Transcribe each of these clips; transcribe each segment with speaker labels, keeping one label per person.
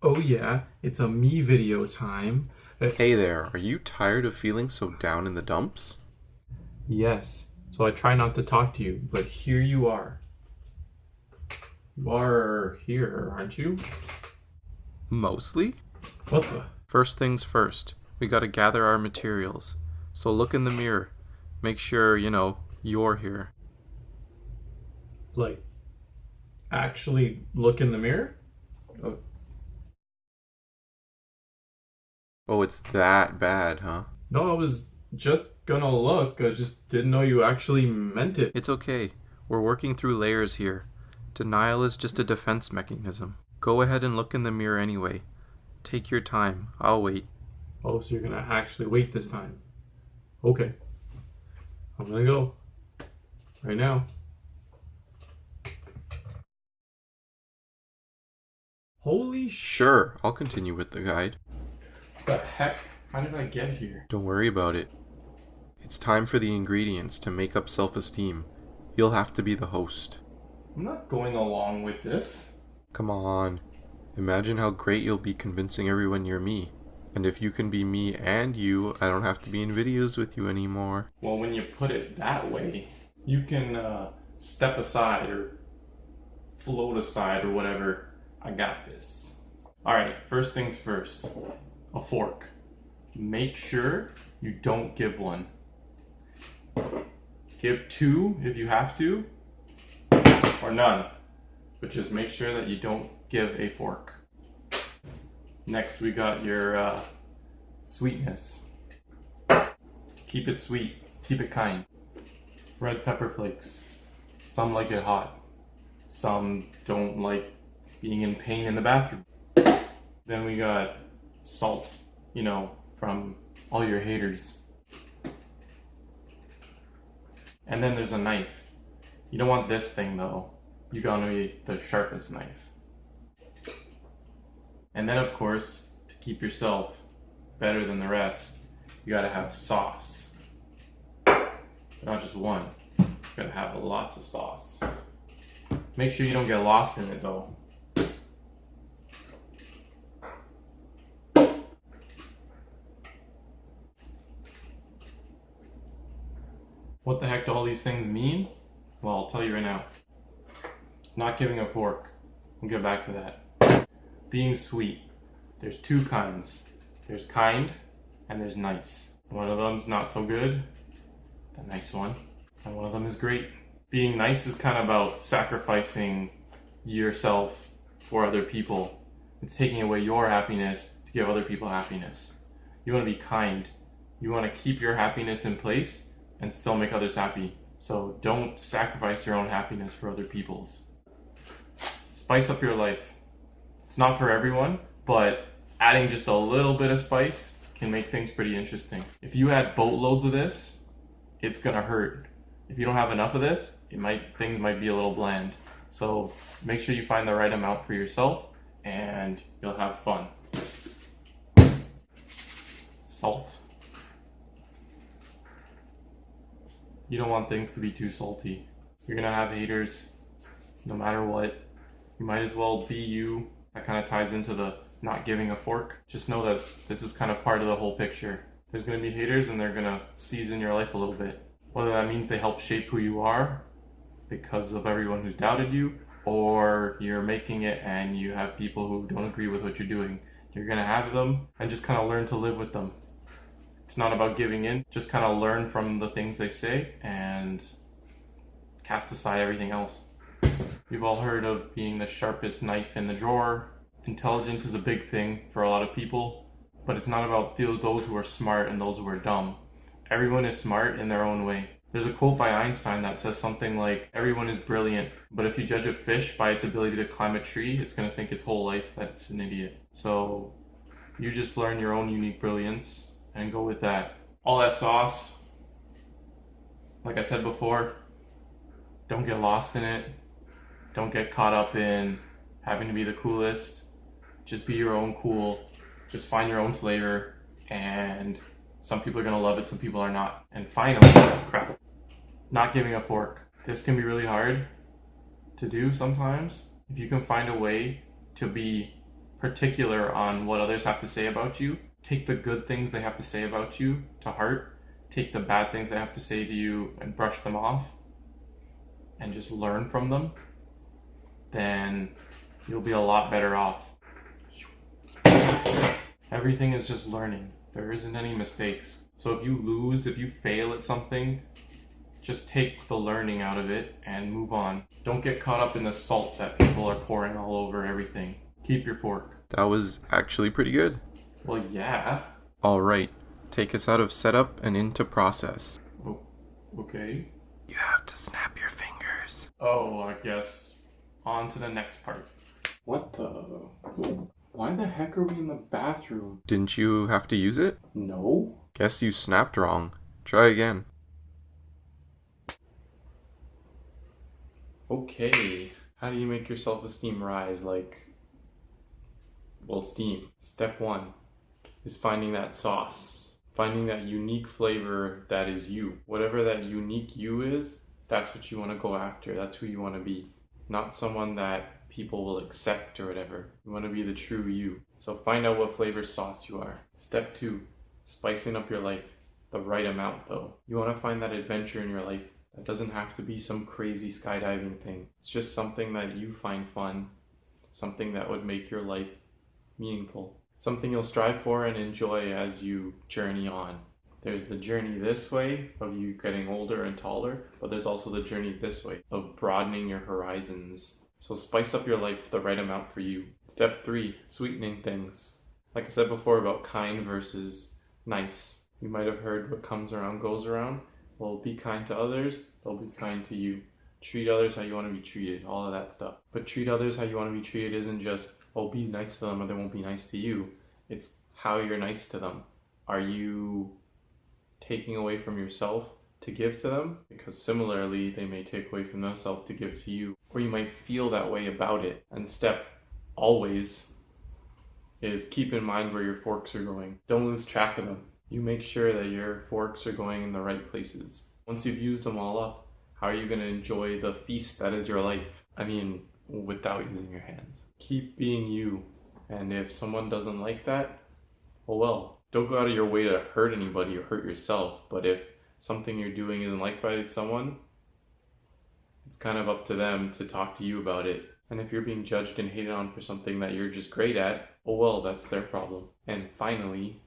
Speaker 1: Oh yeah, it's a me video time.
Speaker 2: Hey there, are you tired of feeling so down in the dumps?
Speaker 1: Yes, so I try not to talk to you, but here you are. You are here, aren't you?
Speaker 2: Mostly?
Speaker 1: What the?
Speaker 2: First things first, we gotta gather our materials. So look in the mirror. Make sure, you're here.
Speaker 1: Like, actually look in the mirror? Oh,
Speaker 2: Oh, it's that bad, huh?
Speaker 1: no, I was just gonna look. I just didn't know you actually meant it.
Speaker 2: It's okay. We're working through layers here. Denial is just a defense mechanism. Go ahead and look in the mirror anyway. Take your time. I'll wait.
Speaker 1: Oh, so you're gonna actually wait this time. Okay, I'm gonna go. Right now. Holy
Speaker 2: Sure, I'll continue with the guide.
Speaker 1: the heck? How did I get here?
Speaker 2: Don't worry about it. It's time for the ingredients to make up self esteem. You'll have to be the host.
Speaker 1: I'm not going along with this.
Speaker 2: Come on. Imagine how great you'll be convincing everyone you're me. And if you can be me and you, I don't have to be in videos with you anymore.
Speaker 1: Well, when you put it that way, you can step aside or float aside or whatever. I got this. Alright, first things first. A fork. Make sure you don't give one. Give two if you have to, or none. But just make sure that you don't give a fork. Next, we got your sweetness. Keep it sweet. Keep it kind. Red pepper flakes. Some like it hot. Some don't like being in pain in the bathroom. Then we got salt, from all your haters. And then there's a knife. You don't want this thing though. You gotta be the sharpest knife. And then of course, to keep yourself better than the rest, you gotta have sauce. But not just one. You gotta have lots of sauce. Make sure you don't get lost in it though. What the heck do all these things mean? Well, I'll tell you right now. Not giving a fork. We'll get back to that. Being sweet. There's two kinds. There's kind and there's nice. One of them's not so good, the nice one, and one of them is great. Being nice is kind of about sacrificing yourself for other people. It's taking away your happiness to give other people happiness. You want to be kind. You want to keep your happiness in place and still make others happy. So don't sacrifice your own happiness for other people's. Spice up your life. It's not for everyone, but adding just a little bit of spice can make things pretty interesting. If you add boatloads of this, it's gonna hurt. If you don't have enough of this, things might be a little bland. So make sure you find the right amount for yourself and you'll have fun. Salt. You don't want things to be too salty. You're gonna have haters no matter what. You might as well be you. That kind of ties into the not giving a fork. Just know that this is kind of part of the whole picture. There's gonna be haters and they're gonna season your life a little bit. Whether that means they help shape who you are because of everyone who's doubted you, or you're making it and you have people who don't agree with what you're doing. You're gonna have them and just kind of learn to live with them. It's not about giving in, just kind of learn from the things they say and cast aside everything else. You've all heard of being the sharpest knife in the drawer. Intelligence is a big thing for a lot of people, but it's not about those who are smart and those who are dumb. Everyone is smart in their own way. There's a quote by Einstein that says something like, everyone is brilliant, but if you judge a fish by its ability to climb a tree, it's going to think its whole life that it's an idiot. So you just learn your own unique brilliance and go with that. All that sauce, like I said before, don't get lost in it. Don't get caught up in having to be the coolest. Just be your own cool. Just find your own flavor. And some people are gonna love it, some people are not. And finally, crap, not giving a fork. This can be really hard to do sometimes. If you can find a way to be particular on what others have to say about you. Take the good things they have to say about you to heart. Take the bad things they have to say to you and brush them off and just learn from them. Then you'll be a lot better off. Everything is just learning. There isn't any mistakes. So if you lose, if you fail at something, just take the learning out of it and move on. Don't get caught up in the salt that people are pouring all over everything. Keep your fork.
Speaker 2: That was actually pretty good.
Speaker 1: Well, yeah.
Speaker 2: Alright, take us out of setup and into process.
Speaker 1: Oh, okay.
Speaker 2: You have to snap your fingers.
Speaker 1: Oh, I guess on to the next part. What the? Why the heck are we in the bathroom?
Speaker 2: Didn't you have to use it?
Speaker 1: No.
Speaker 2: Guess you snapped wrong. Try again.
Speaker 1: Okay. How do you make your self-esteem rise? Steam. Step 1 is finding that sauce. Finding that unique flavor that is you. Whatever that unique you is, that's what you want to go after. That's who you want to be. Not someone that people will accept or whatever. You want to be the true you. So find out what flavor sauce you are. Step 2, spicing up your life. The right amount though. You want to find that adventure in your life. That doesn't have to be some crazy skydiving thing. It's just something that you find fun. Something that would make your life meaningful. Something you'll strive for and enjoy as you journey on. There's the journey this way of you getting older and taller, but there's also the journey this way of broadening your horizons. So spice up your life the right amount for you. Step 3, sweetening things. Like I said before about kind versus nice. You might have heard what comes around goes around. Well, be kind to others, they'll be kind to you. Treat others how you want to be treated, all of that stuff. But treat others how you want to be treated isn't just, oh, be nice to them or they won't be nice to you. It's how you're nice to them. Are you taking away from yourself to give to them? Because similarly, they may take away from themselves to give to you. Or you might feel that way about it. And step always is keep in mind where your forks are going. Don't lose track of them. You make sure that your forks are going in the right places. Once you've used them all up, how are you going to enjoy the feast that is your life? I mean, without using your hands. Keep being you. And if someone doesn't like that, oh well. Don't go out of your way to hurt anybody or hurt yourself. But if something you're doing isn't liked by someone, it's kind of up to them to talk to you about it. And if you're being judged and hated on for something that you're just great at, oh well, that's their problem. And finally,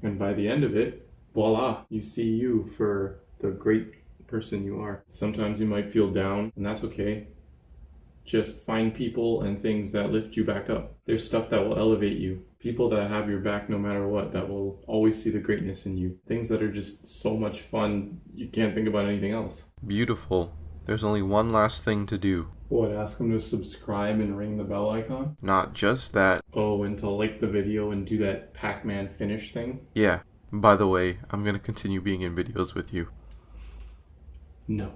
Speaker 1: and by the end of it, voila, you see you for the great person you are. Sometimes you might feel down, and that's okay. Just find people and things that lift you back up. There's stuff that will elevate you. People that have your back no matter what, that will always see the greatness in you. Things that are just so much fun, you can't think about anything else.
Speaker 2: Beautiful. There's only one last thing to do.
Speaker 1: What, ask them to subscribe and ring the bell icon?
Speaker 2: Not just that.
Speaker 1: Oh, and to like the video and do that Pac-Man finish thing?
Speaker 2: Yeah. By the way, I'm gonna continue being in videos with you.
Speaker 1: No.